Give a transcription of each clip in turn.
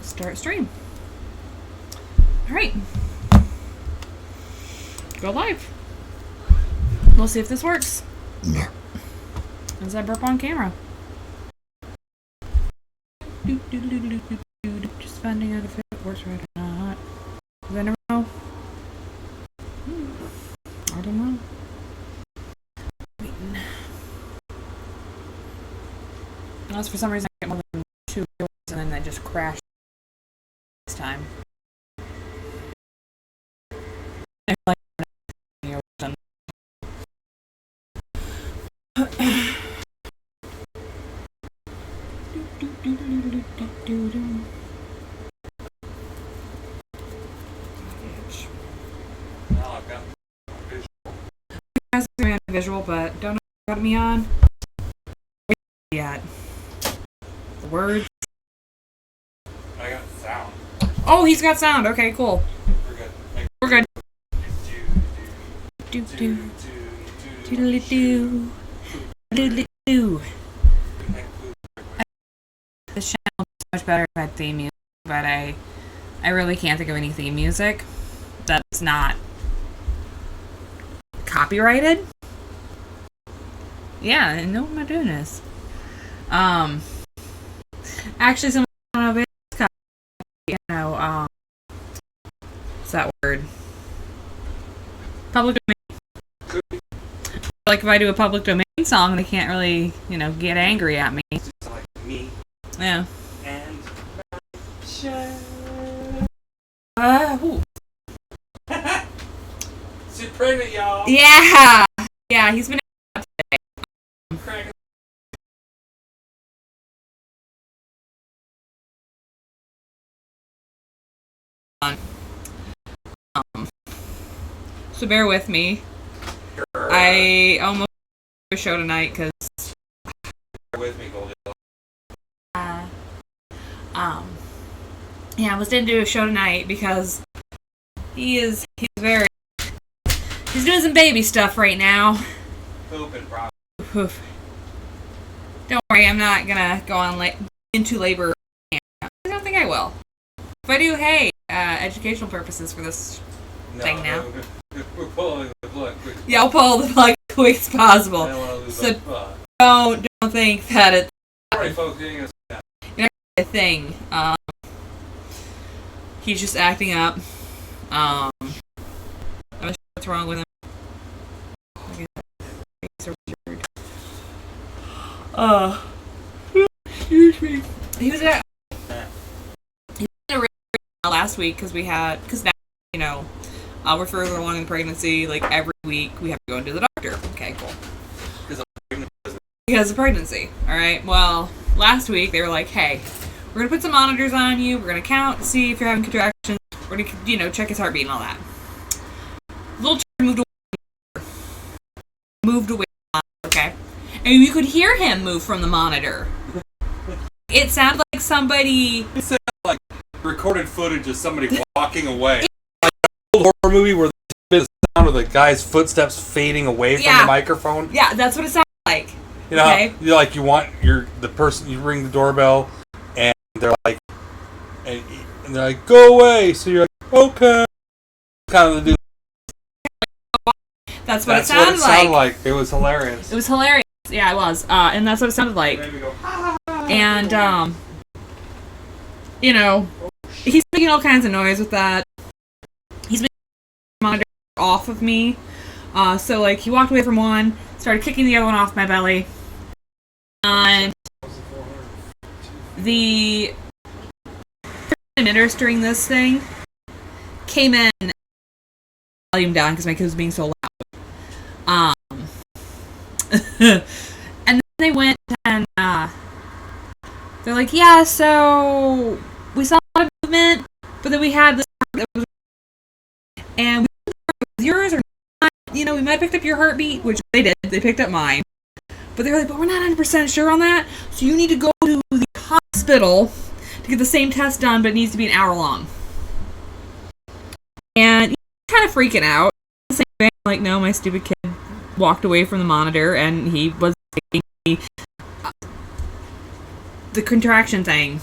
Start stream. Alright. Go live. We'll see if this works. Is that burp on camera? Just finding out if it works right or not. Does anyone know? I don't know. Waiting. Unless for some reason I get more than 2 viewers and then I just crash this time. Visual, but don't know what got me on yet. The words. I got sound. Oh, he's got sound. Okay, cool. We're good. We're good. Do, This channel is much better if I had theme music, but I really can't think of any theme music that's not copyrighted. Yeah, no, I'm not doing this. Actually, some of it is copyrighted, what's that word? Public domain. Like if I do a public domain song, they can't really, get angry at me. Just like me. Yeah. And Ooh. she's pregnant, y'all. Yeah. Yeah, he's been out today. Cracking. So bear with me. I almost do a show tonight because With me, Goldie. yeah, I was didn't do a show tonight because he's doing some baby stuff right now. Pooping, bro. Oof. Don't worry, I'm not gonna go on into labor. I don't think I will. If I do, hey, educational purposes for this thing now. We're pulling the plug quick. Yeah, I'll pull the plug as quick as possible. I don't want to lose So that spot. don't think that it's Alright, folks, getting us that. a thing. He's just acting up. I'm not sure what's wrong with him. Excuse me. He was at a really last week because now, we're further along in the pregnancy. Like every week, we have to go and do the doctor. Okay, cool. Because of pregnancy. All right. Well, last week they were like, "Hey, we're gonna put some monitors on you. We're gonna count, see if you're having contractions. We're gonna, check his heartbeat and all that." Little child moved away. Okay, and you could hear him move from the monitor. It sounded like somebody. It sounded like recorded footage of somebody walking away. Like an old horror movie where there's the sound of the guy's footsteps fading away from the microphone. Yeah, that's what it sounded like. You know, okay. You're like, the person, you ring the doorbell, and they're like, and they're like, go away. So you're like, okay. Kind of the dude. That's what it sounded like. It was hilarious. It was hilarious. Yeah, it was. And that's what it sounded like. And, he's making all kinds of noise with that. He's making the monitor off of me. So, he walked away from one, started kicking the other one off my belly. And the person administering this thing came in and volume down because my kid was being so loud. And then they went and they're like, yeah, so we saw a lot of movement, but then we had this that was, and we didn't know if it was yours or not. We might have picked up your heartbeat, which they did. They picked up mine. But they're like, but we're not 100% sure on that, so you need to go to the hospital to get the same test done, but it needs to be an hour long. And he's kind of freaking out. The same thing, like, no, my stupid kid walked away from the monitor, and he was taking the contraction thing.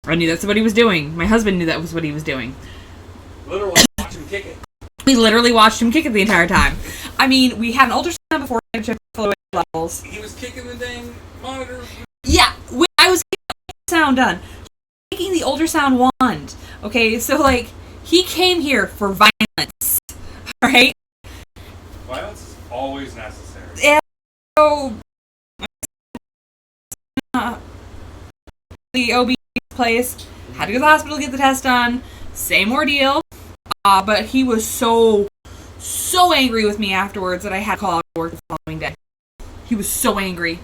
I knew that's what he was doing. My husband knew that was what he was doing. Literally watch him kick it. We literally watched him kick it the entire time. I mean, we had an ultrasound before he had to check fluid levels. He was kicking the dang monitor. Yeah, I was getting the ultrasound done. Taking the ultrasound wand. Okay, so like he came here for violence. Alright? Violence is always necessary. Yeah. So the OB place had to go to the hospital to get the test done. Same ordeal. But he was so angry with me afterwards that I had to call out to work the following day. He was so angry.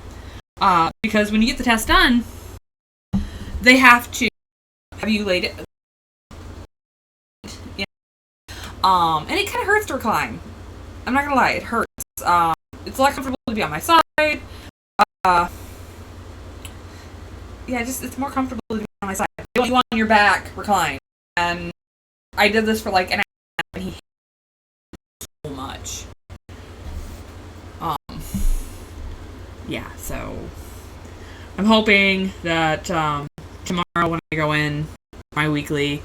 Because when you get the test done, they have to have you laid it. You know? And it kind of hurts to recline. I'm not gonna lie, it hurts. It's a lot comfortable to be on my side. Yeah, it's more comfortable to be on my side. You want you on your back, recline. And I did this for like an hour, and he hated it so much. Yeah, so I'm hoping that tomorrow when I go in my weekly,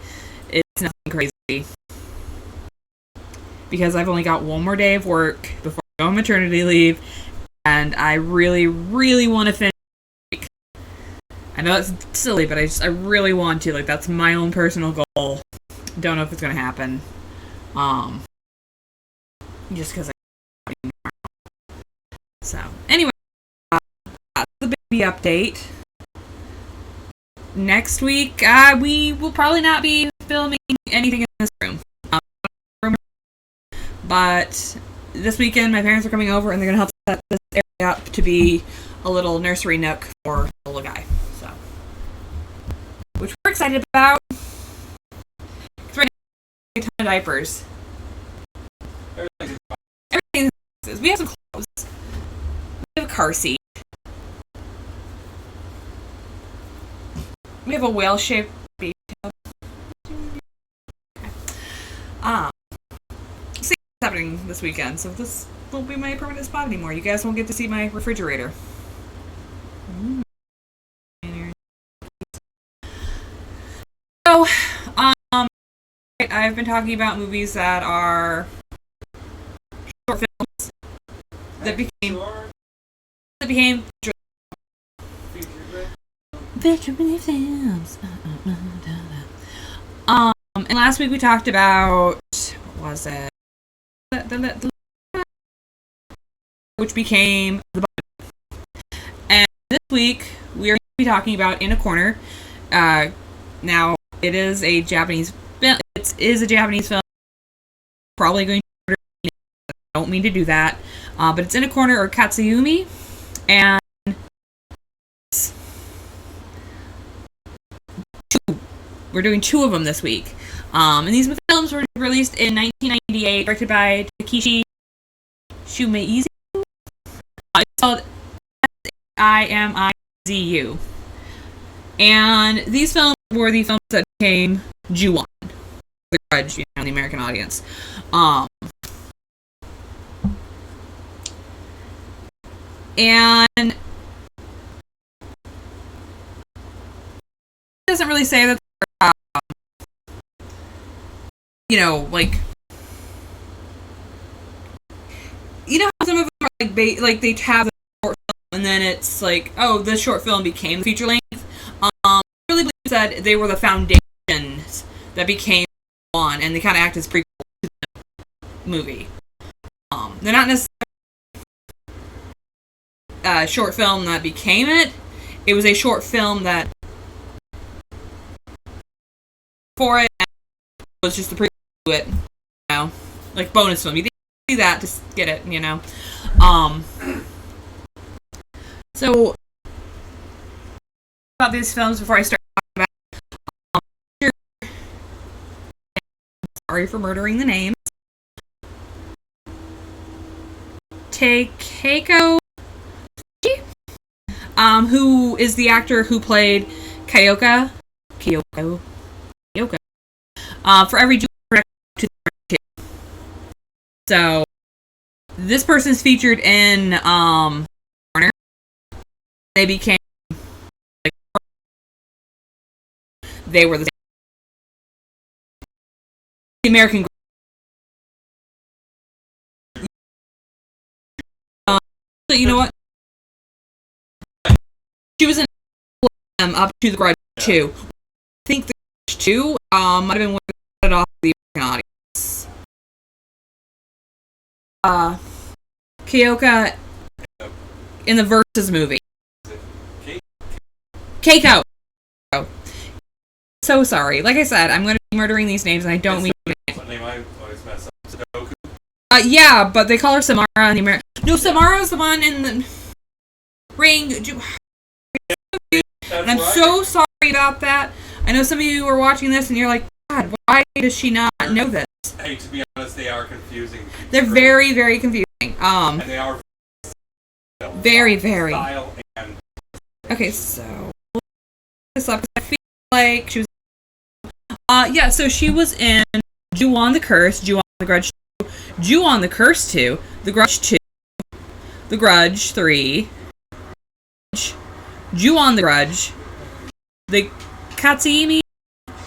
it's nothing crazy. Because I've only got one more day of work before I go on maternity leave, and I really, really want to finish. I know it's silly, but I really want to. Like, that's my own personal goal. Don't know if it's gonna happen. Just because I. So anyway, that's the baby update. Next week, we will probably not be filming anything in this room. But this weekend, my parents are coming over, and they're gonna help set this area up to be a little nursery nook for the little guy. So, which we're excited about. Because right now, we have a ton of diapers. Everything. We have some clothes. We have a car seat. We have a whale-shaped baby tub. See what's happening this weekend, so this won't be my permanent spot anymore. You guys won't get to see my refrigerator. So, I've been talking about movies that are short films that became feature films. And last week we talked about what was it? Which became the Bible. And this week we are going to be talking about In a Corner. Now it is a Japanese film. It is a Japanese film. Probably going to. I don't mean to do that, but it's In a Corner or Katsuyumi, and we're doing two of them this week. And these films were released in 1998, directed by Takeshi Shimizu. It's called Shimizu. And these films were the films that became Ju-on, The Grudge, in the American audience. And it doesn't really say that like, how some of them are like they have a short film and then it's like, oh, this short film became feature length. I really believe that they were the foundations that became one, and they kind of act as prequels to the movie. They're not necessarily a short film that became it. It was a short film that for it was just the prequel to it, like bonus film. You see that to get it, So about these films before I start talking about. Sorry for murdering the names. Takeko, who is the actor who played Kyoko, for every to so this person's featured in Corner. They became like, they were the American. You know what? She was in up to the Grudge 2. I think the Grudge 2 might have been one that off the American audience. Kyoka in the Versus movie. Keiko. So sorry. Like I said, I'm going to be murdering these names, and I don't mean to. Name I always mess up. Sudoku. Yeah, but they call her Samara in the American. No, Samara's the one in the Ring. And I'm so sorry about that. I know some of you are watching this, and you're like, God, why does she not know this? Hey, to be honest, they are confusing. They're very, very confusing. And they are very, very. Style and okay, so this up. I feel like she was. Yeah. So she was in Ju-on the Curse, Ju-on the Grudge 2, Ju-on the Curse 2, The Grudge 2, The Grudge 3, Ju-on the Grudge, the Katsumi,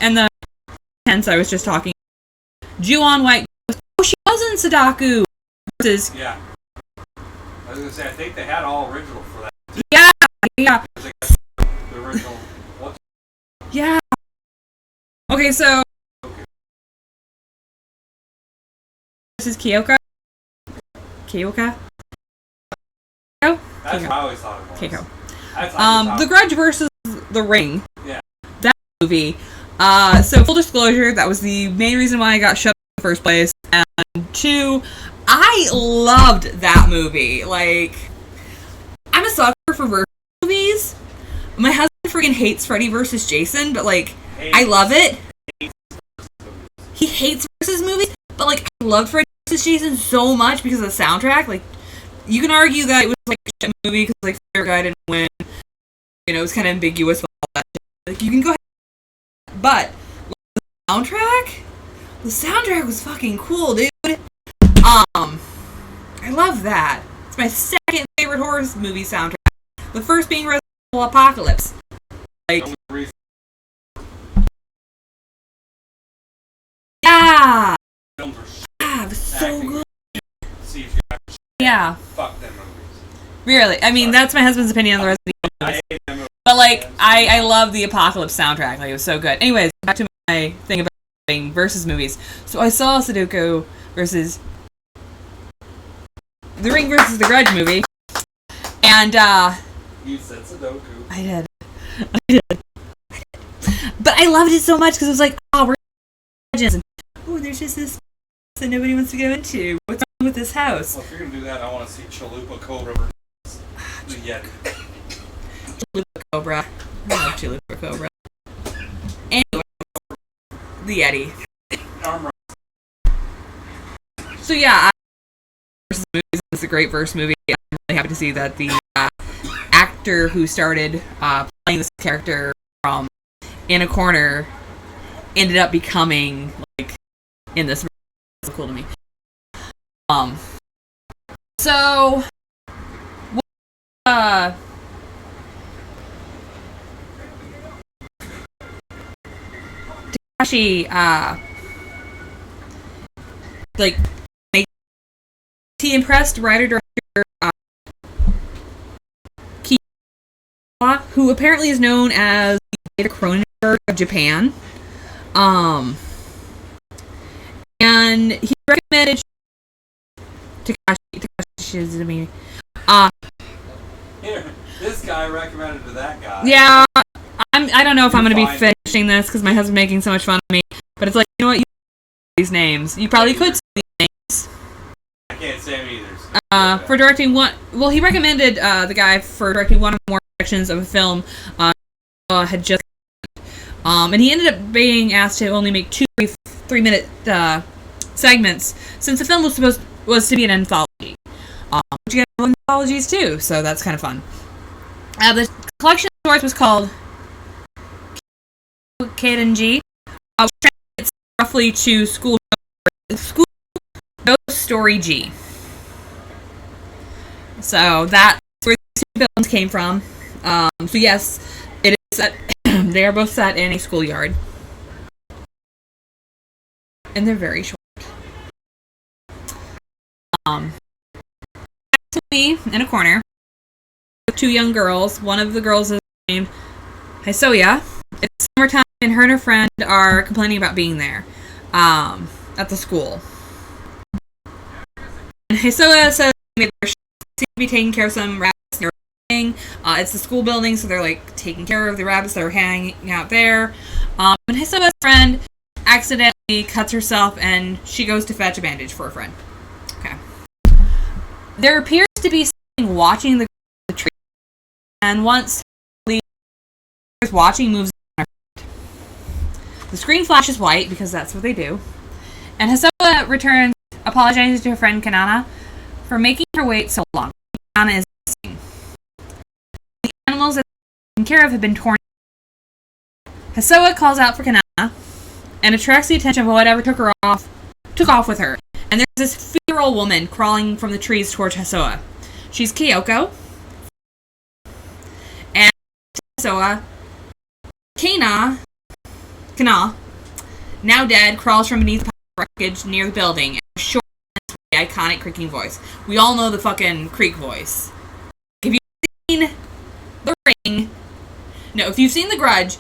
and the hence I was just talking. Ju-on White. Oh, she was in Sudoku. Versus. Yeah. I was gonna say I think they had all original for that. Yeah. Yeah. The original. What? Yeah. Okay, so this is Kyoka. Kyoka. That's what I always thought it was. Keiko. That's The Grudge versus The Ring. Yeah. That movie. So full disclosure, that was the main reason why I got shut up in the first place. And 2, I loved that movie. Like, I'm a sucker for versus movies. My husband freaking hates Freddy versus Jason, but like, I love it. He hates versus movies, but like, I loved Freddy versus Jason so much because of the soundtrack. Like, you can argue that it was like a shit movie because like Fair Guy didn't win. You know, it was kind of ambiguous with all that shit. Like, you can go ahead, but like, the soundtrack was fucking cool, dude. I love that. It's my second favorite horror movie soundtrack. The first being Resident Evil Apocalypse. Like, yeah, it was so good. Yeah. Fuck them movies. Really, I mean, that's my husband's opinion on the Resident Evil movies. But like, I love the Apocalypse soundtrack. Like, it was so good. Anyways, back to my thing about versus movies. So I saw Sudoku versus The Ring versus The Grudge movie, and you said Sudoku. I did. But I loved it so much because it was like, oh, we're legends. Oh, there's just this that nobody wants to go into. What's wrong with this house? Well, if you're gonna do that, I want to see Chalupa Cobra versus the Yeti. Chalupa Cobra. I love Chalupa Cobra. Anyway, the Yeti. So yeah, versus movies is a great verse movie. I'm really happy to see that the actor who started playing this character from in a corner ended up becoming like in this. So cool to me. So Takashi like he impressed writer director Kiwa, who apparently is known as the Cronenberg of Japan. And he recommended Takashi. Here, this guy recommended to that guy. Yeah, I don't know if I'm going to be finishing this because my husband's making so much fun of me. But it's like, you know what? You these names. You probably could say these names. I can't say them either. For directing one, well, he recommended the guy for directing one or more sections of a film. Had just, and he ended up being asked to only make 2 3-minute segments since the film was to be an anthology. But you get anthologies too, so that's kind of fun. The collection of stories was called Keidanji, which translates roughly to School Ghost Story G. So that's where these 2 films came from. So yes, it is. They They are both set in a schoolyard. And they're very short. To me, in a corner, with two young girls. One of the girls is named Hisoya. It's summertime, and her and her friend are complaining about being there at the school. And Hisoya says they seem to be taking care of some rabbits near the building. It's the school building, so they're like taking care of the rabbits that are hanging out there. And Hisoya's friend accidentally cuts herself, and she goes to fetch a bandage for her friend. Okay. There appears to be something watching the tree, and once the watching moves on her feet. The screen flashes white because that's what they do. And Hisoya returns, apologizing to her friend Kanana for making her wait so long. Kanana is missing. The animals that they're taking care of have been torn. Hisoya calls out for Kanana and attracts the attention of whatever took off with her. And there's this feral woman crawling from the trees towards Hisoya. She's Kyoko. And Hisoya, Kana, now dead, crawls from beneath the wreckage near the building. And a short, iconic creaking voice. We all know the fucking creak voice. If you've seen The Ring, no, if you've seen The Grudge,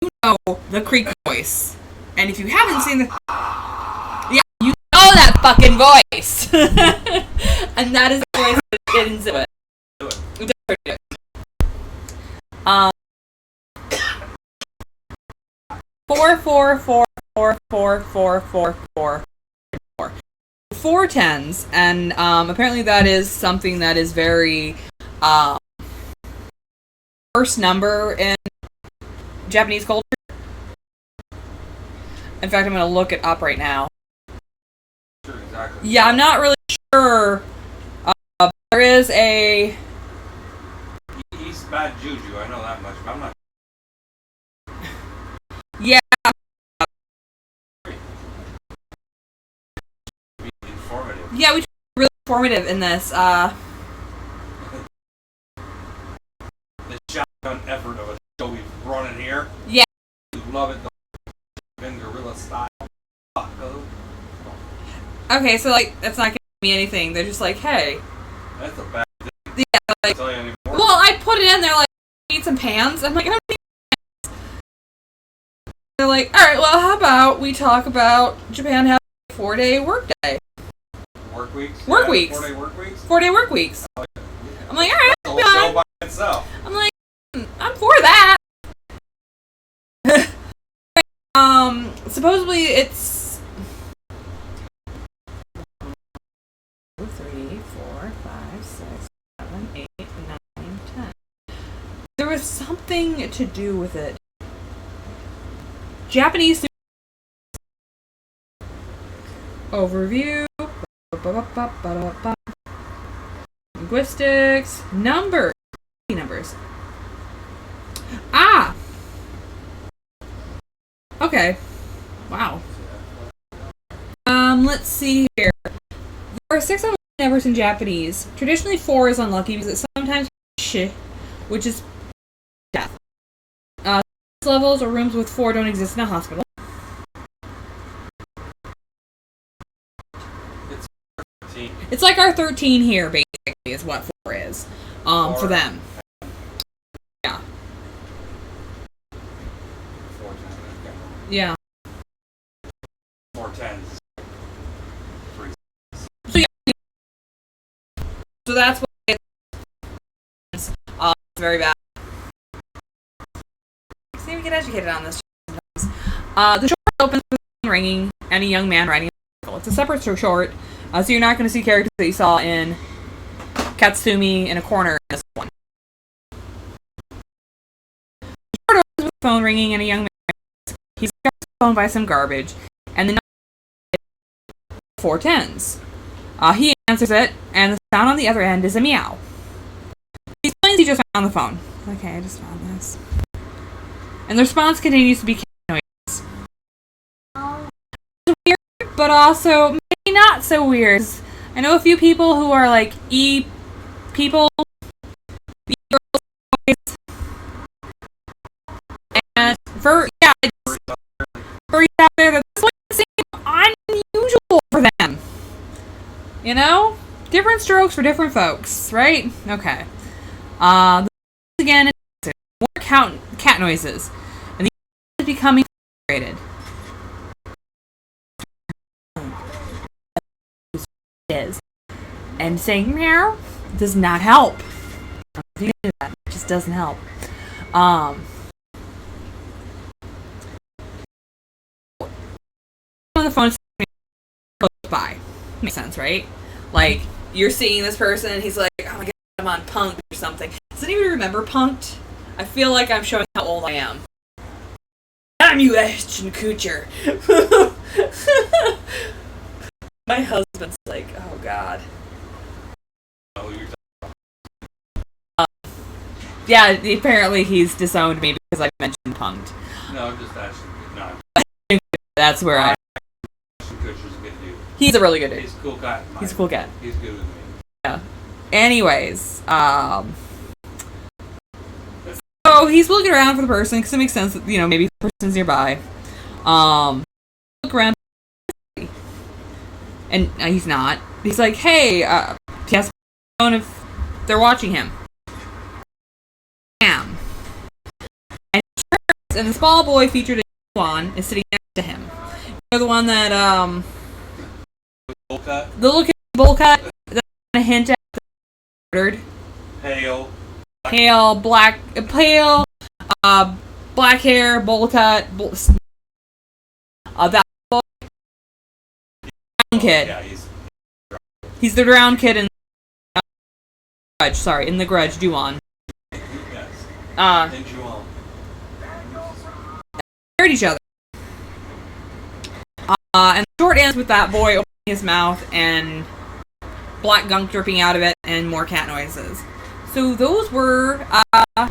you know the creak voice. And if you haven't seen yeah, you know that fucking voice. And that is the voice that gets into it. Four tens, and apparently that is something that is very first number in Japanese culture. In fact, I'm going to look it up right now. Sure, exactly. Yeah, I'm not really sure. There is a... He's bad juju, I know that much, but I'm not... Yeah. Be informative. Yeah, we try to be really informative in this. The shotgun effort of a show we've run in here. Yeah. You love it, in guerrilla style. Okay, so, like, that's not going to mean anything. They're just like, hey. That's a bad thing. Yeah, like... Tell you anymore. Well, I put it in there, like, need some pans. I'm like, I don't need pans. They're like, alright, well, how about we talk about Japan having a 4-day workday? Work weeks? Work Yeah, weeks. 4-day work weeks? 4-day work weeks. Oh, yeah. I'm like, alright, That's a whole show by itself. I'm like, I'm for that. Supposedly it's 3, 4, 5, 6, 7, 8, 9, 10. There was something to do with it. Japanese overview. Linguistics. Numbers. Ah! Okay. Wow. Let's see here. There are 6 unlucky numbers in Japanese. Traditionally, 4 is unlucky because it sometimes sh, which is death. Levels or rooms with 4 don't exist in a hospital. It's 13. It's like our 13 here, basically, is what 4 is. For them. Yeah. 4 10. Yeah. 4 10. So that's what it is. It's very bad. See, we get educated on this. The short opens with a phone ringing and a young man riding a bicycle. It's a separate short, so you're not going to see characters that you saw in Katsumi in a corner in this one. The short opens with a phone ringing and a young man riding a bicycle. He's got his phone by some garbage, and the number 4 tens. He answers it, and the sound on the other end is a meow. He explains he just found the phone. Okay, I just found this. And the response continues to be noise. It's weird, but also maybe not so weird. I know a few people who are like people, and furries out there, that's going to seem unusual for them. You know? Different strokes for different folks, right? Okay. Again, more cat noises. And these are becoming frustrated. Is. And saying meow does not help. It just doesn't help. On the phone close by. Makes sense, right? Like, you're seeing this person and he's like, oh my god, I'm on Punk'd or something. Does anyone remember Punk'd? I feel like I'm showing how old I am. Damn you, Ashton Kutcher. My husband's like, oh god. Yeah, apparently he's disowned me because I mentioned Punk'd. No, just Ashton. No. That's where I. Ashton Kutcher's a good dude. He's a really good dude. He's a cool guy. He's a cool cat. He's good with me. Yeah. Anyways, so he's looking around for the person because it makes sense that, you know, maybe the person's nearby. Look around. And he's not. He's like, hey, he has to know if they're watching him. Bam. And the small boy featured in one is sitting next to him. You know the one that, bowl cut? the little kid bowl cut that kind of hint at the murdered. Pale, black hair, bowl cut, that boy. Kid. Yeah, He's the drowned kid in the Grudge. Sorry, in the Grudge, Ju-on. Yes. And Ju-on. Hurt each other. And the short ends with that boy opening his mouth and black gunk dripping out of it and more cat noises. So those were and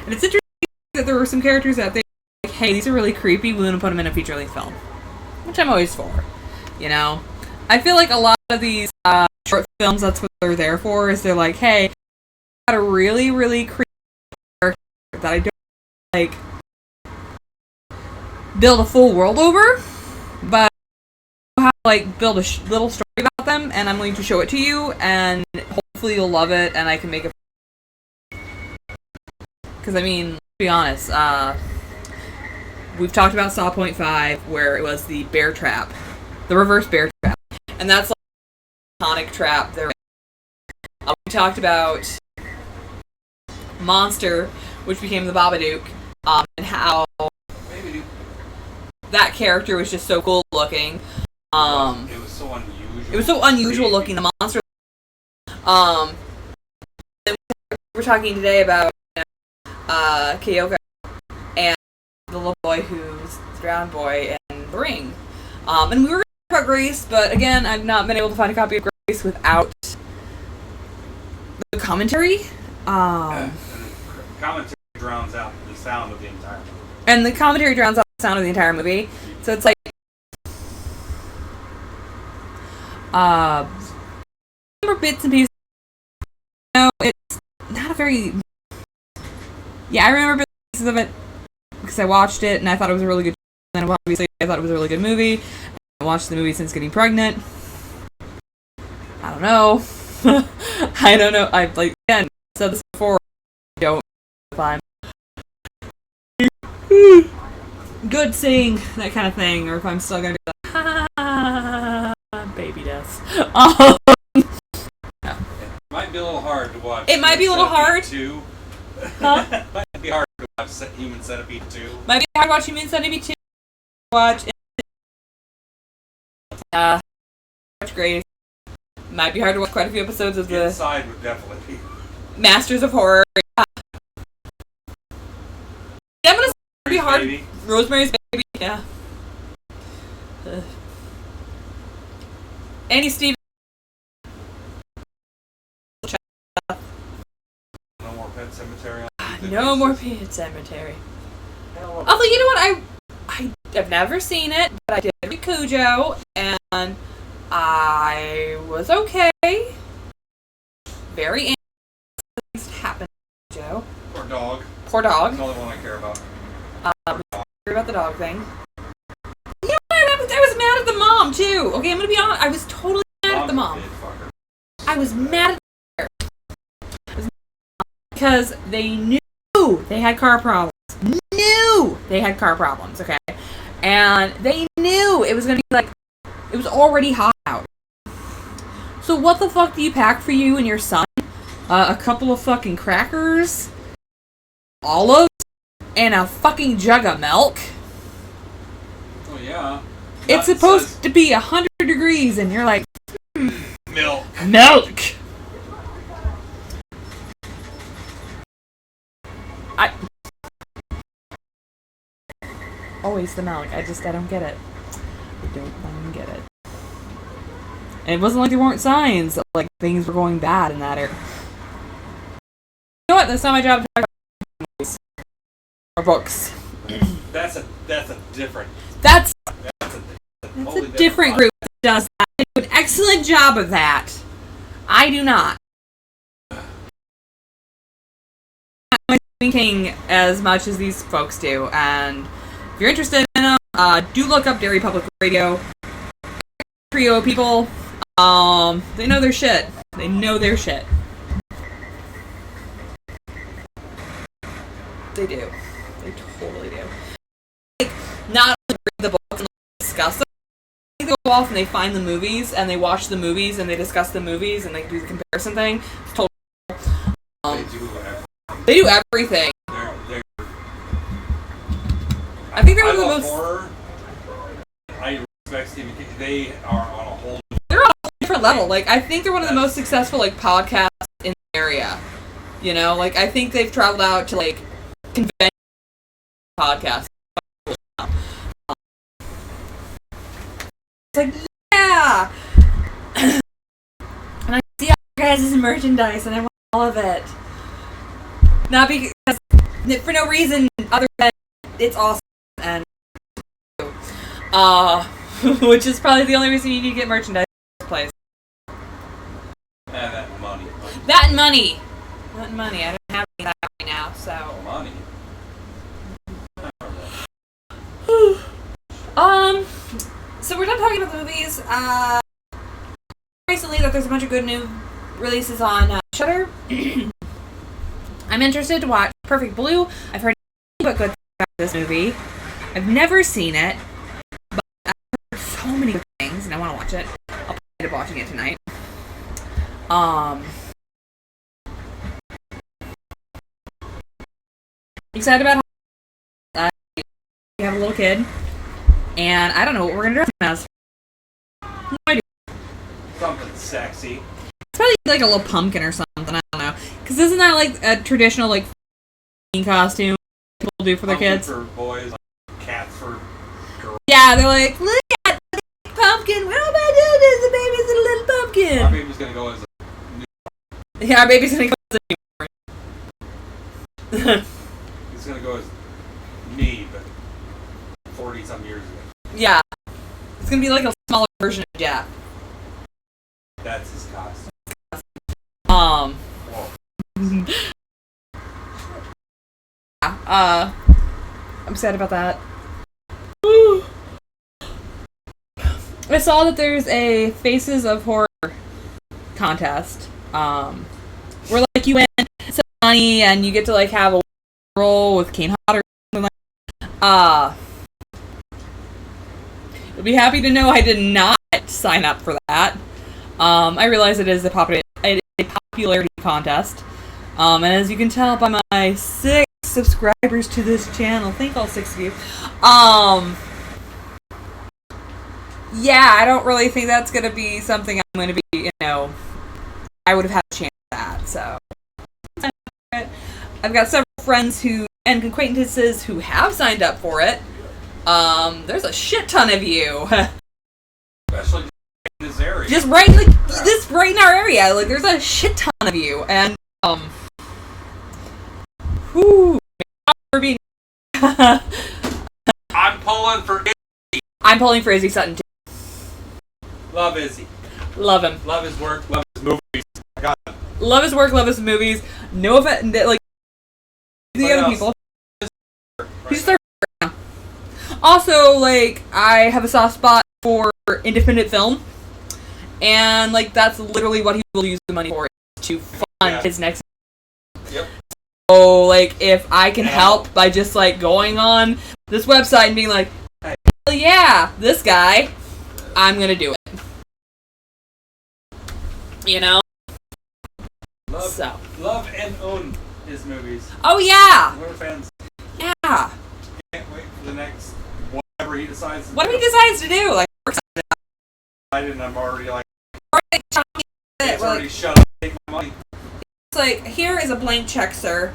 it's interesting that there were some characters that they like, hey, these are really creepy, we want to put them in a feature-length film. Which I'm always for. You know? I feel like a lot of these short films, that's what they're there for, is they're like, hey, I got a really, really creepy character that I don't, like, build a full world over, but I have to, like, build a little story about them, and I'm going to show it to you, and hopefully you'll love it, and I can make it. Because, I mean, let's be honest, we've talked about Saw Point 5, where it was the bear trap. The reverse bear trap. And that's like an iconic trap there. We talked about Monster, which became the Babadook, and how that character was just so cool looking. It was so unusual. It was so unusual looking, the monster. We're talking today about Kyoko and the little boy who's the drowned boy in The Ring. And we were going to talk about Grace, but again, I've not been able to find a copy of Grace without the commentary. And the commentary drowns out the sound of the entire movie. And the commentary drowns out the sound of the entire movie. So it's like, remember bits and pieces. No, it's not a very. Yeah, I remember bits and pieces of it because I watched it and I thought it was a really good. And obviously, I thought it was a really good movie. I watched the movie since getting pregnant. I don't know. I don't know. I've like again said this before. I don't know if I'm good saying that kind of thing, or if I'm still gonna be like, baby deaths. It might be a little hard to watch. It might be a little hard. 2. Huh? It might be hard to watch Human Centipede 2. Might be hard to watch Human Centipede 2. Watch Grace. Might be hard to watch quite a few episodes of the Inside would definitely be. Masters of Horror. Yeah, I'm gonna say it'd be hard. Baby. Rosemary's Baby. Yeah. Annie Stevens. No more Pet Cemetery. No more Pet Cemetery. Although, you know what? I've never seen it, but I did read Cujo, and I was okay. Very very angry things happen to Joe. Poor dog. Poor dog. That's the only one I care about. About the dog thing. You know what? I was mad at the mom too. Okay, I'm gonna be honest. I was totally mad at the mom. I was mad at her because they knew they had car problems. Okay, and they knew it was gonna be like it was already hot out. So what the fuck do you pack for you and your son? A couple of fucking crackers, olives, and a fucking jug of milk. Oh yeah. It's supposed to be 100 degrees, and you're like, milk. Always the milk. I don't get it. I don't fucking get it. And it wasn't like there weren't signs that like things were going bad in that area. You know what? That's not my job to talk about movies or books. That's a different. That's totally a different group that does that. They do an excellent job of that. I do not. I'm thinking as much as these folks do, and if you're interested in them, do look up Dairy Public Radio. Trio people, they know their shit. They know their shit. They do. They totally do. Like, not only read the books and discuss them, they go off and they find the movies and they watch the movies and they discuss the movies and they do the comparison thing. It's totally. They do everything. I think they're one of the most. Horror. I respect Stephen King. They are on a whole. They're on a different level. Like I think they're one of the most successful like podcasts in the area. You know, like I think they've traveled out to like convention podcasts. It's like yeah, and I see all your guys' merchandise and I want all of it. Not because for no reason other than it's awesome and which is probably the only reason you need to get merchandise in this place. That money. That and money. That and money. I don't have any of that right now, so. Money. So we're done talking about the movies. Recently that there's a bunch of good new releases on Shudder. I'm interested to watch Perfect Blue. I've heard nothing but good things about this movie. I've never seen it, but I've heard so many good things, and I want to watch it. I'll probably end up watching it tonight. Excited about how we have a little kid, and I don't know what we're gonna dress him as. No idea. Something sexy. It's probably like a little pumpkin or something. I don't know, because isn't that like a traditional like costume people do for their kids? For boys, like cats for girls. Yeah, they're like, look at the pumpkin. What am I doing? The baby's a little pumpkin. Our baby's gonna go as a. Yeah, our baby's gonna go as a. He's gonna go as me, but 40-some years ago. Yeah, it's gonna be like a smaller version of Jeff. That's his costume. I'm sad about that. I saw that there's a Faces of Horror contest. Where like you win some money and you get to like have a role with Kane Hodder or something like that. You'll be happy to know I did not sign up for that. I realize it is a popularity contest. And as you can tell by my 6 subscribers to this channel, thank all 6 of you. Yeah, I don't really think that's going to be something I'm going to be, I would have had a chance at that, so. I've got several friends and acquaintances who have signed up for it. There's a shit ton of you. Especially in this area. Just right in our area. Like, there's a shit ton of you, and, whew. I'm pulling for Izzy. I'm pulling for Izzy Sutton, too. Love Izzy. Love him. Love his work. Love his movies. God. love his work, love his movies. No offense, like the other people. He's just there. Also, like, I have a soft spot for independent film, and like that's literally what he will use the money for, to fund his next. Yep. So, like, if I can help by just like going on this website and being like, hell yeah, this guy, I'm gonna do it. You know. Love and own his movies. Oh yeah. We're fans. Yeah. Can't wait for the next whatever he decides. Whatever he decides to do, like. And I'm already like. It's already shut up. Take my money. It's like, here is a blank check, sir.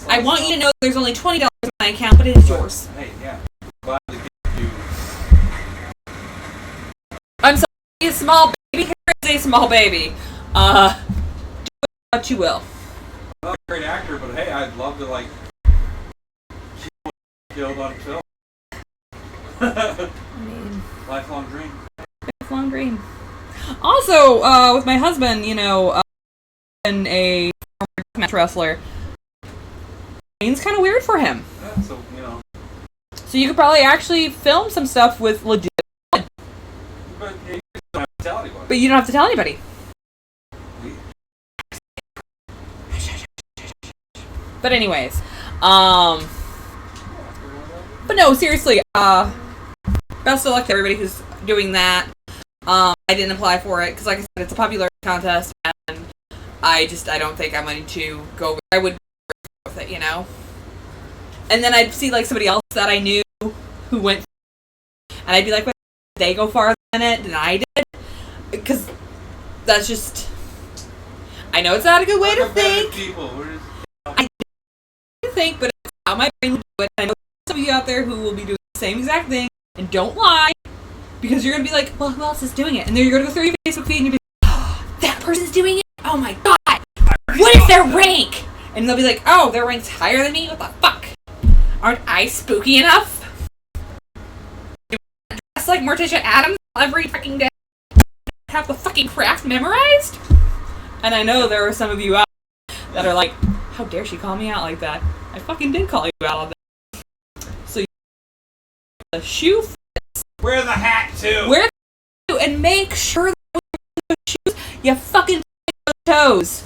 I want you to know there's only $20 in my account, but it is yours. Hey, yeah. Glad to give you. I'm sorry, a small baby. Here is a small baby. Do what you will. I'm not a great actor, but hey, I'd love to like killed on film. Lifelong dream. Lifelong dream. Also, with my husband, you know, and a former match wrestler, it's kind of weird for him. Yeah, so you know. So you could probably actually film some stuff with legit. But you don't have to tell anybody. But you don't have to tell anybody. But anyways, but no, seriously, best of luck to everybody who's doing that. I didn't apply for it because, like I said, it's a popular contest, and I don't think I'm going to go. I would with it, you know. And then I'd see like somebody else that I knew who went, and I'd be like, "Did they go farther than it than I did?" Because that's just. I know it's not a good way to think. I think, but it's how my brain will do it. I know some of you out there who will be doing the same exact thing, and don't lie, because you're gonna be like, well, who else is doing it? And then you're gonna go through your Facebook feed and you'll be like, oh, that person's doing it? Oh my god! What is their rank? And they'll be like, oh, their rank's higher than me? What the fuck? Aren't I spooky enough? Do I dress like Morticia Adams every fucking day? Have the fucking craft memorized? And I know there are some of you out that are like, how dare she call me out like that? I fucking did call you out on that. So you the shoe fits. Wear the hat too. Wear the hat too, and make sure that when you wear those shoes, you fucking those toes.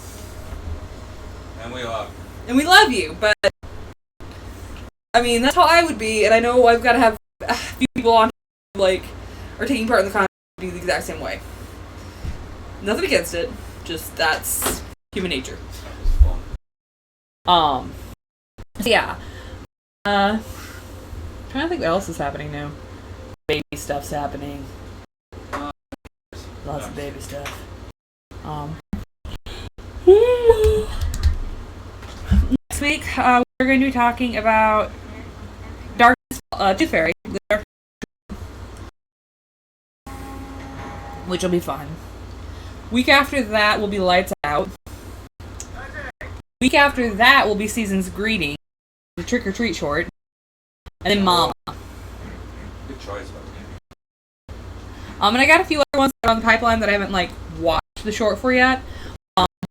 And we love you. And we love you, but I mean that's how I would be, and I know I've got to have a few people on like are taking part in the contest to be the exact same way. Nothing against it, just that's human nature. So yeah. Trying to think what else is happening now. Baby stuff's happening. Lots of baby stuff. Next week, we're going to be talking about Tooth Fairy, which will be fun. Week after that will be Lights Out. Week after that will be Season's Greeting, the Trick or Treat short, and then Mama. Good choice, buddy. And I got a few other ones that are on the pipeline that I haven't like watched the short for yet.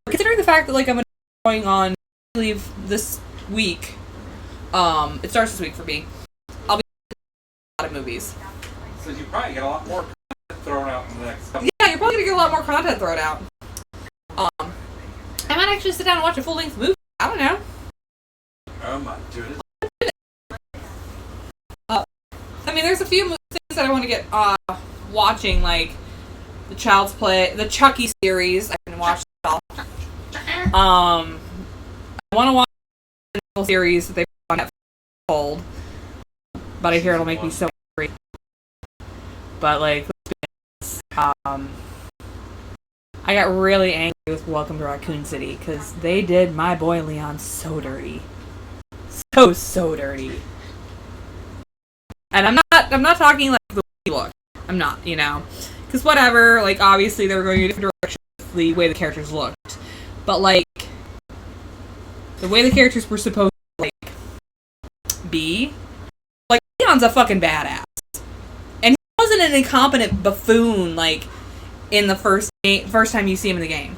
Considering the fact that like I'm going on leave this week, it starts this week for me. I'll be a lot of movies. So you probably get a lot more content thrown out in the next couple. Yeah, you're probably gonna get a lot more content thrown out. I might actually sit down and watch a full-length movie. I don't know. Oh my goodness. I mean, there's a few things that I want to get watching, like the Child's Play, the Chucky series. I can watch it all. I want to watch the series that they put on Netflix called, but I hear it'll make me so angry. But like, I got really angry with Welcome to Raccoon City because they did my boy Leon so dirty, so dirty. And I'm not talking like the way he looked. I'm not, you know, because whatever. Like obviously they were going in a different direction with the way the characters looked, but like the way the characters were supposed to like be, like Leon's a fucking badass, and he wasn't an incompetent buffoon like in the first time you see him in the game.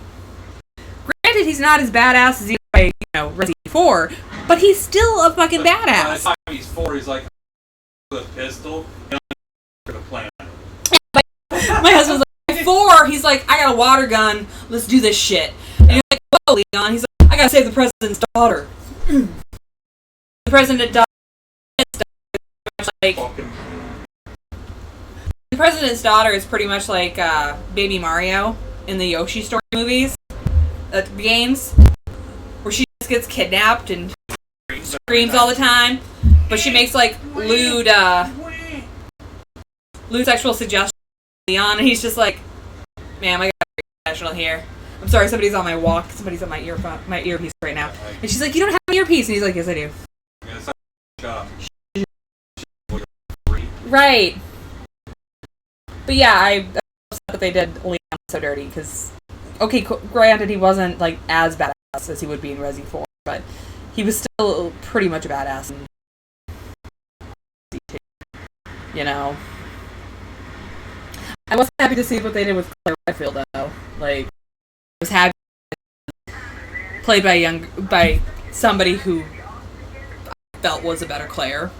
Granted, he's not as badass as he by Resident 4, but he's still a fucking badass. By the time he's 4, he's like with a pistol and a plan. My husband's like 4. He's like, I got a water gun. Let's do this shit. And you're like, whoa, Leon. He's like, I gotta save the president's daughter. The president died. Like, the president's daughter is pretty much like Baby Mario in the Yoshi Story movies, games, where she just gets kidnapped and screams all the time, but she makes like lewd sexual suggestions to Leon, and he's just like, "Ma'am, I got to be professional here. I'm sorry, somebody's on my walk. Somebody's on my earpiece right now." And she's like, "You don't have an earpiece," and he's like, "Yes, I do." Right. But yeah, I'm upset that they did Leon so dirty, because, okay, granted, he wasn't, like, as badass as he would be in Resi 4, but he was still pretty much a badass in Resi 2, I wasn't happy to see what they did with Claire Redfield, though. Like, I was happy played by somebody who I felt was a better Claire.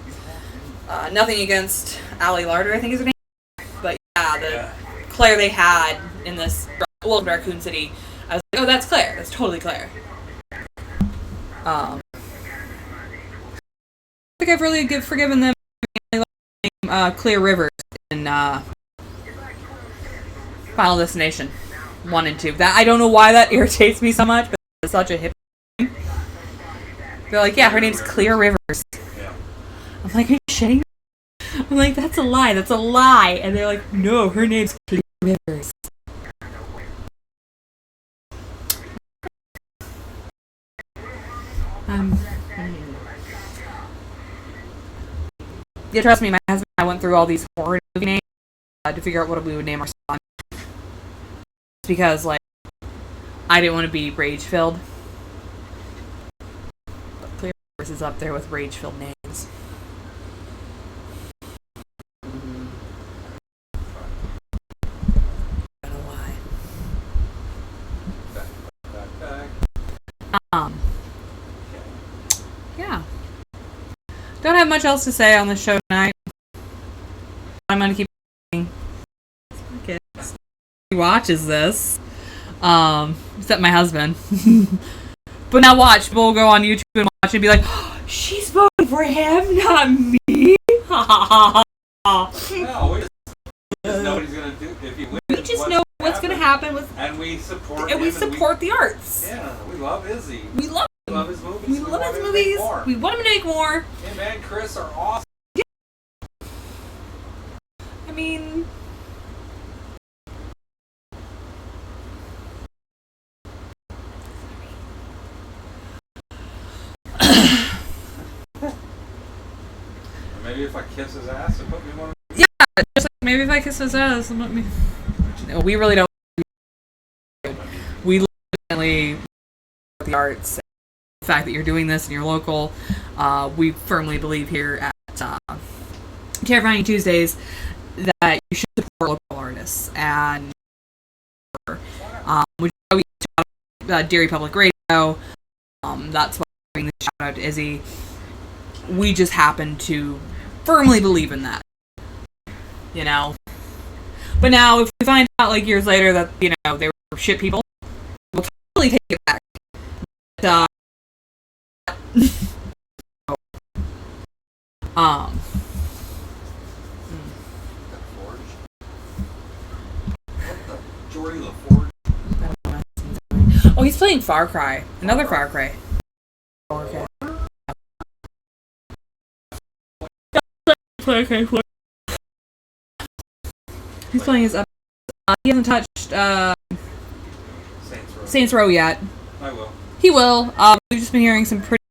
Nothing against Allie Larder, I think is her name. But yeah, the Claire they had in this Raccoon City, I was like, oh, that's Claire. That's totally Claire. I think I've really forgiven them Clear Rivers in Final Destination 1 and 2. That I don't know why that irritates me so much, but it's such a hip thing. They're like, yeah, her name's Clear Rivers. I'm like, are you shitting me? I'm like, that's a lie. That's a lie. And they're like, no, her name's Clear Rivers. Yeah, trust me, my husband and I went through all these horror movie names to figure out what we would name our son. It's because, like, I didn't want to be rage-filled. But Clear Rivers is up there with rage-filled names. Yeah. Don't have much else to say on the show tonight. I'm gonna keep kids. He watches this. Except my husband. But now watch. We'll go on YouTube and watch and be like, oh, she's voting for him, not me. No, we just know what he's gonna do if he wins. We just know what's gonna happen with, and we support and we support the arts. Yeah, we love Izzy. We love his movies. We love his movies. We want him to make more. Him and Chris are awesome. I mean, maybe if I kiss his ass and put me one. Yeah, just like maybe if I kiss his ass and let me. No, we really don't. We literally the arts. The fact that you're doing this and you're local, we firmly believe here at Terrifying Tuesdays that you should support local artists, and which we talk about Derry Public Radio. That's why I'm giving the shout out to Izzy. We just happen to firmly believe in that, But now, if we find out like years later that they were shit people, we'll totally take it back. But, Jordy LaForge. Oh, he's playing Far Cry. Another Far Cry. Okay. He's playing his up. He hasn't touched Saints Row yet. I will. He will. We've just been hearing some pretty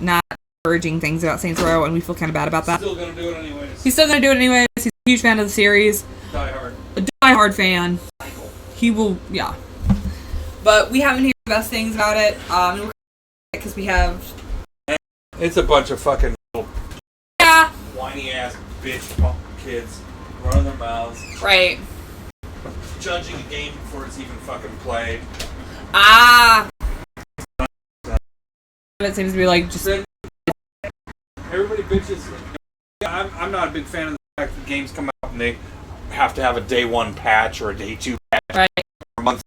not encouraging things about Saints Row, and we feel kind of bad about that. Still gonna do it anyways. He's still gonna do it anyways. He's a huge fan of the series. A die-hard fan. He will, yeah. But we haven't heard the best things about it. Because we have. It's a bunch of fucking whiny ass bitch punk kids running their mouths. Right. Judging a game before it's even fucking played. it seems to be like just. Everybody bitches. I'm not a big fan of the fact that games come out and they have to have a day 1 patch or a day 2 patch. Right. Or a month,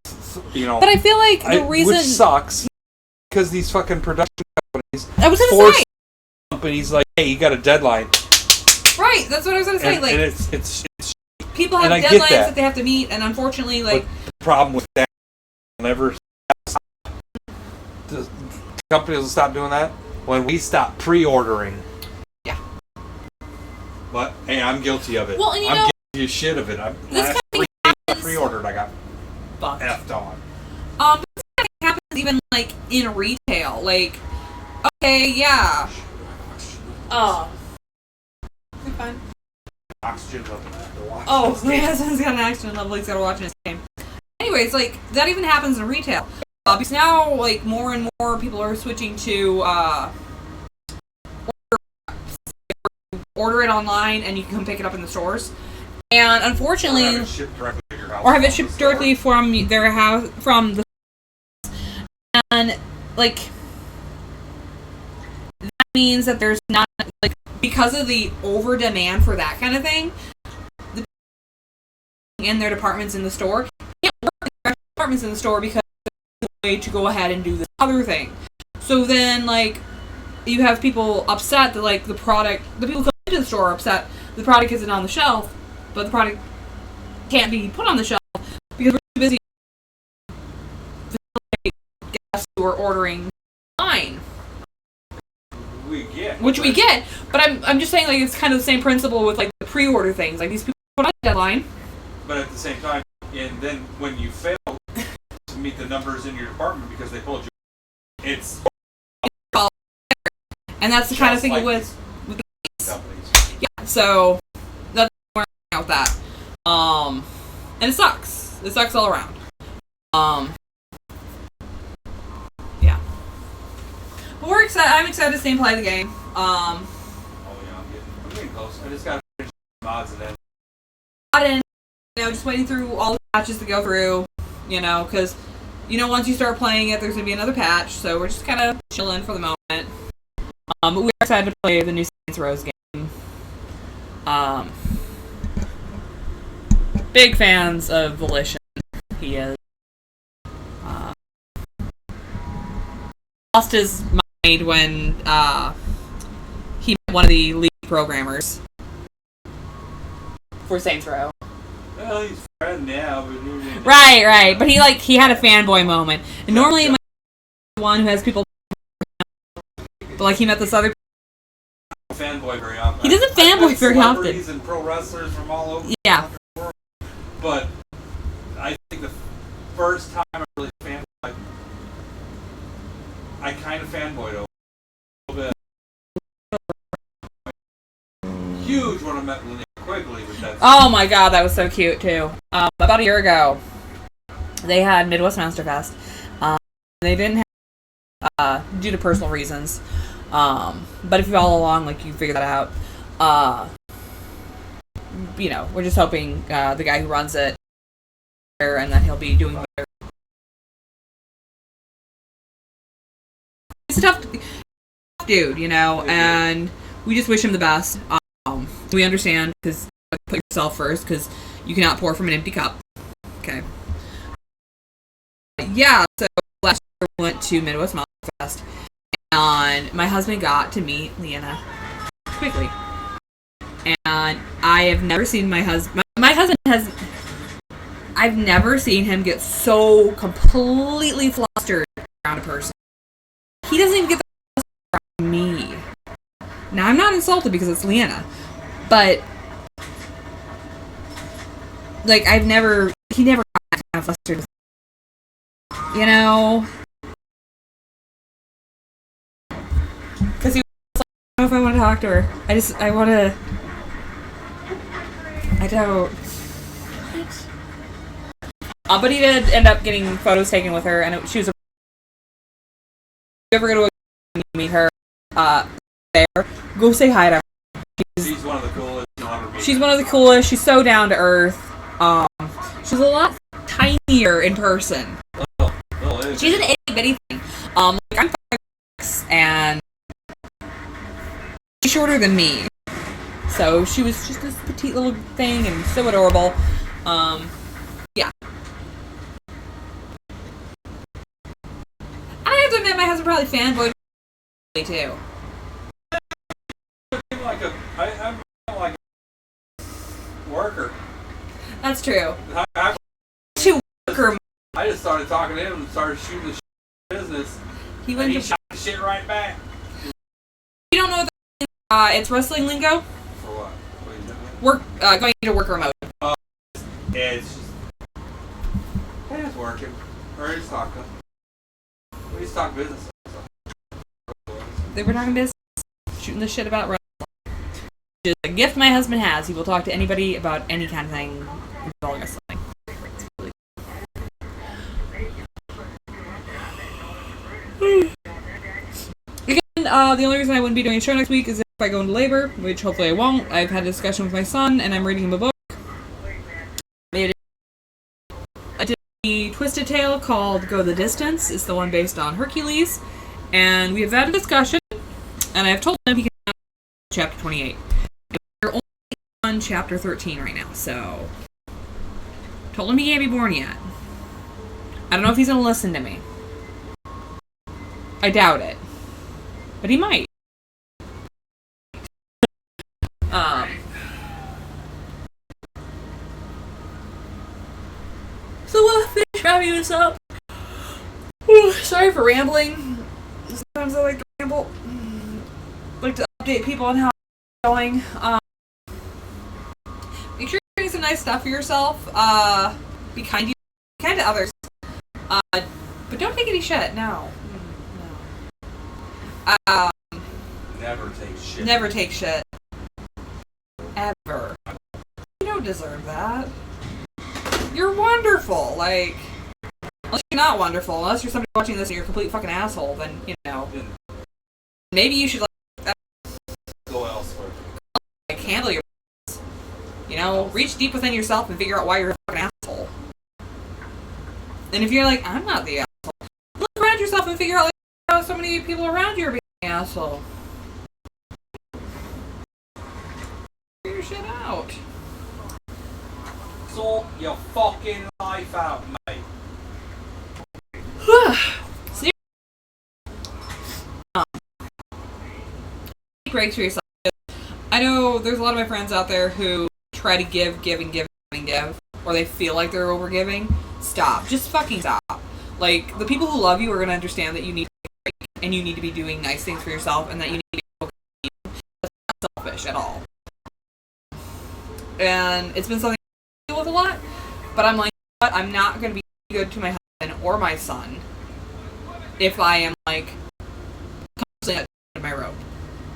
But I feel like the reason. Which sucks. Because these fucking production companies. I was going to say. Companies like, hey, you got a deadline. Right, that's what I was going to say. And it's people have deadlines that they have to meet, and unfortunately, like. But the problem with that, never. The companies will stop doing that when we stop pre-ordering. Yeah. But hey, I'm guilty of it. Well, and I'm guilty of shit of it. Last 3 games I pre-ordered, I got effed on. But this kind of happens even like in retail. Like, okay, yeah. Oh. You're fine. Oxygen level. Oh, my husband's got an oxygen level. He's got to watch his game. Anyways, like that even happens in retail. Because now, like more and more people are switching to order it online, and you can come pick it up in the stores. And unfortunately, or have it shipped directly to your house. Or have it shipped directly from their house, from the. And like that means that there's not like because of the over demand for that kind of thing. The in their departments in the store can't work in their departments in the store because there's a way to go ahead and do this other thing. So then, like, you have people upset that like the people come into the store are upset the product isn't on the shelf, but the product can't be put on the shelf because we're too busy guests who are ordering online. Which we get, but I'm just saying like it's kind of the same principle with like the pre-order things. Like these people put on a deadline. But at the same time, and then when you fail to meet the numbers in your department because they told you it's and that's the kind of thing like with the companies. Yeah, so that's where I'm out with that. And it sucks. It sucks all around. Yeah. But we're excited. I'm excited to stay and play the game. Oh yeah, I'm getting close. I just gotta finish mods and then. Just waiting through all the patches to go through. Because once you start playing it, there's gonna be another patch. So we're just kind of chilling for the moment. But we're excited to play the new Saints Row game. Big fans of Volition. He is. Lost his mind when he met one of the lead programmers for Saints Row. Well, he's friend now, but right. But he had a fanboy moment. And normally, my one who has people, but like he met this other. Fanboy very often. He doesn't fanboy very often. Celebrities and pro wrestlers from all over. Yeah. The world. But I think the first time I really fanboyed, I kind of fanboyed a little bit. Huge when I met Linnea Quigley with that. Oh my god, that was so cute too. About a year ago, they had Midwest Monster Fest. They didn't have, due to personal reasons. But if you follow along, like you figure that out. We're just hoping the guy who runs it, and that he'll be doing better. He's a tough dude, and we just wish him the best. We understand because put yourself first because you cannot pour from an empty cup. Okay. Yeah. So last year we went to Midwest Monster Fest. And my husband got to meet Leanna quickly. And I have never seen my husband... My husband has... I've never seen him get so completely flustered around a person. He doesn't even get the around me. Now, I'm not insulted because it's Leanna. But... Like, he never got that kind of flustered. Because he was like, I don't know if I want to talk to her. I don't. But he did end up getting photos taken with her, and she was if you ever go to a meet her there, go say hi to her. She's one of the coolest. She's one of the coolest. She's so down to earth. She's a lot tinier in person. She's an itty bitty thing. Like I'm 5'6", shorter than me. So she was just this petite little thing and so adorable. Yeah. I have to admit, my husband probably fanboyed me too. I'm like a worker. That's true. I Worker. just started talking to him and started shooting the business. He went and he shot the shit right back. You don't know what it's wrestling lingo? For what? What are you doing? Going into worker mode. Yeah, it's just... Hey, it's working. Or he's talking. He's talking business. They were talking business. Shooting the shit about wrestling. Which is a gift my husband has. He will talk to anybody about any kind of thing involving wrestling. Again, the only reason I wouldn't be doing a show next week is if I go into labor, which hopefully I won't. I've had a discussion with my son, and I'm reading him a book. I did a Twisted Tale called Go the Distance. It's the one based on Hercules. And we have had a discussion, and I've told him he can have chapter 28. We're only on chapter 13 right now, so... Told him he can't be born yet. I don't know if he's going to listen to me. I doubt it. But he might. So we'll finish wrapping this up. Ooh, sorry for rambling. Sometimes I like to ramble. Like to update people on how it's going. Make sure you're doing some nice stuff for yourself. Be kind to others. But don't take any shit. No. Never take shit. Never take shit. Ever. You don't deserve that. You're wonderful. Like, unless you're not wonderful, unless you're somebody watching this and you're a complete fucking asshole, then, you know, maybe you should, like, go elsewhere. Like, handle your business. You know, reach deep within yourself and figure out why you're a fucking asshole. And if you're like, I'm not the asshole, look around yourself and figure out, like, how so many people around you are being an asshole. Figure your shit out. Sort your fucking life out, mate. See, breaks for yourself. I know there's a lot of my friends out there who try to give, or they feel like they're overgiving. Stop. Just fucking stop. Like, the people who love you are going to understand that you need to take a break, and you need to be doing nice things for yourself, and that you need to be okay. That's not selfish at all. And it's been something I deal with a lot, but I'm like, I'm not going to be good to my husband or my son if I am, like, constantly at the end of my rope.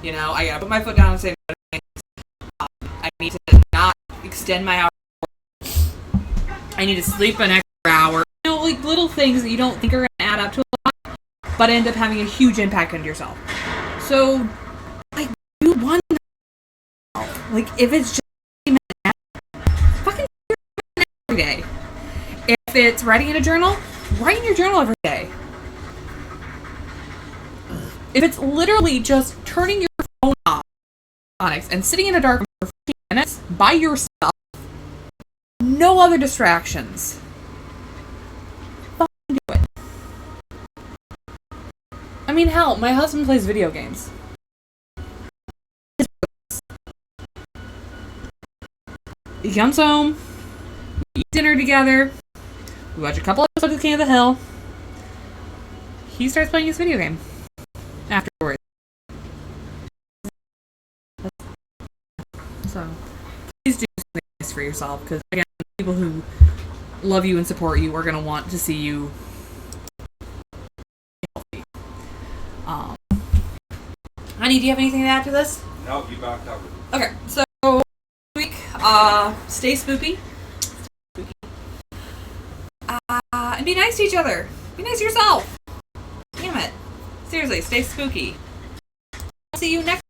You know, I gotta put my foot down and say, I need to not extend my hours. I need to sleep an extra hour. You know, like, little things that you don't think are going to add up to a lot, but end up having a huge impact on yourself. So, like, do one. Like, if it's just fucking every day. If it's writing in a journal, write in your journal every day. If it's literally just turning your phone off, Onyx, and sitting in a dark room for 15 minutes by yourself, no other distractions, fucking do it. I mean, hell, my husband plays video games. He comes home, we eat dinner together, we watch a couple episodes of King of the Hill, he starts playing his video game afterwards. So, please do something nice for yourself, because, again, people who love you and support you are going to want to see you healthy. Honey, do you have anything to add to this? No, you got covered. Okay, so, this week, stay spoopy. And be nice to each other. Be nice to yourself. Damn it. Seriously, stay spooky. See you next